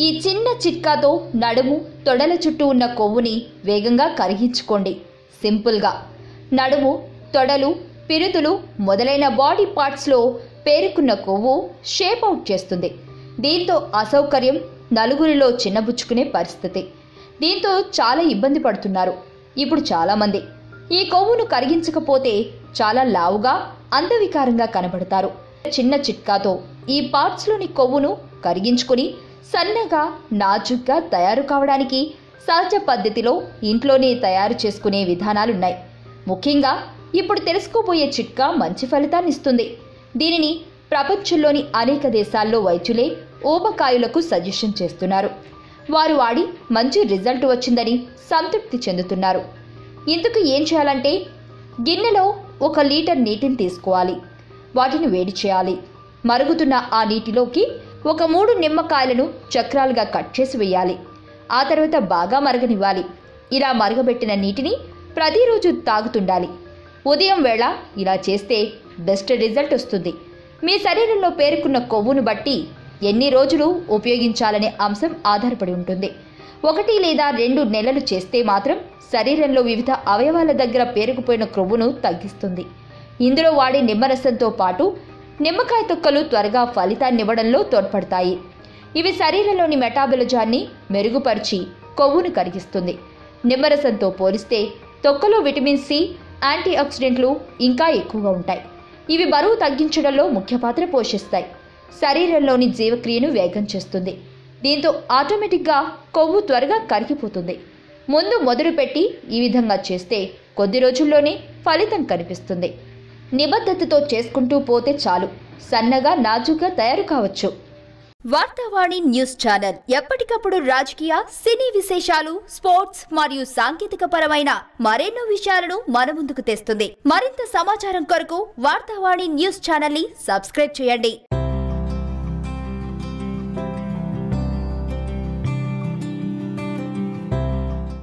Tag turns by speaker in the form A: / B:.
A: ఈ చిన్న చిట్కాతో నడుము తొడల చుట్టూ ఉన్న కొవ్వుని వేగంగా కరిగించుకోండి. సింపుల్గా నడుము, తొడలు, పిరుదులు మొదలైన బాడీ పార్ట్స్లో పేరుకున్న కొవ్వు షేప్ అవుట్ చేస్తుంది. దీంతో అసౌకర్యం, నలుగురిలో చిన్నబుచ్చుకునే పరిస్థితి. దీంతో చాలా ఇబ్బంది పడుతున్నారు ఇప్పుడు చాలామంది. ఈ కొవ్వును కరిగించకపోతే చాలా లావుగా, అందవికారంగా కనబడతారు. చిన్న చిట్కాతో ఈ పార్ట్స్లోని కొవ్వును కరిగించుకుని సన్నగా, నాజుగ్గా తయారు కావడానికి సహజ పద్ధతిలో ఇంట్లోనే తయారు చేసుకునే విధానాలున్నాయి. ముఖ్యంగా ఇప్పుడు తెలుసుకోబోయే చిట్కా మంచి ఫలితాన్ని ఇస్తుంది. దీనిని ప్రపంచంలోని అనేక దేశాల్లో వైద్యులే ఊబకాయులకు సజెషన్ చేస్తున్నారు. వారు వాడి మంచి రిజల్ట్ వచ్చిందని సంతృప్తి చెందుతున్నారు. ఇందుకు ఏం చేయాలంటే, గిన్నెలో 1 లీటర్ నీటిని తీసుకోవాలి. వాటిని వేడి చేయాలి. మరుగుతున్న ఆ నీటిలోకి 3 నిమ్మకాయలను చక్రాలుగా కట్ చేసి వేయాలి. ఆ తర్వాత బాగా మరగనివ్వాలి. ఇలా మరగబెట్టిన నీటిని ప్రతిరోజు తాగుతుండాలి. ఉదయం వేళ ఇలా చేస్తే బెస్ట్ రిజల్ట్ వస్తుంది. మీ శరీరంలో పేరుకున్న కొవ్వును బట్టి ఎన్ని రోజులు ఉపయోగించాలనే అంశం ఆధారపడి ఉంటుంది. 1 లేదా 2 నెలలు చేస్తే మాత్రం శరీరంలో వివిధ అవయవాల దగ్గర పేరుకుపోయిన కొవ్వును తగ్గిస్తుంది. ఇందులో వాడే నిమ్మరసంతో పాటు నిమ్మకాయ తొక్కలు త్వరగా ఫలితాన్నివ్వడంలో తోడ్పడతాయి. ఇవి శరీరంలోని మెటాబలిజాన్ని మెరుగుపరిచి కొవ్వును కరిగిస్తుంది. నిమ్మరసంతో పోలిస్తే తొక్కలో విటమిన్ సి, యాంటీ ఆక్సిడెంట్లు ఇంకా ఎక్కువగా ఉంటాయి. ఇవి బరువు తగ్గించడంలో ముఖ్య పాత్ర పోషిస్తాయి. శరీరంలోని జీవక్రియను వేగం చేస్తుంది. దీంతో ఆటోమేటిక్గా కొవ్వు త్వరగా కరిగిపోతుంది. ముందు మొదలుపెట్టి ఈ విధంగా చేస్తే కొద్ది రోజుల్లోనే ఫలితం కనిపిస్తుంది. నిబద్ధతతో చేసుకుంటూ పోతే చాలు, సన్నగా, నాజుగ్గా తయారు కావచ్చు. వార్తావాణి న్యూస్ ఛానల్ ఎప్పటికప్పుడు రాజకీయ, సినీ విశేషాలు, స్పోర్ట్స్ మరియు సాంకేతిక పరమైన మరెన్నో విషయాలను మన ముందుకు తెస్తుంది. మరింత సమాచారం కొరకు వార్తావాణి న్యూస్ ఛానల్ ని సబ్స్క్రైబ్ చేయండి.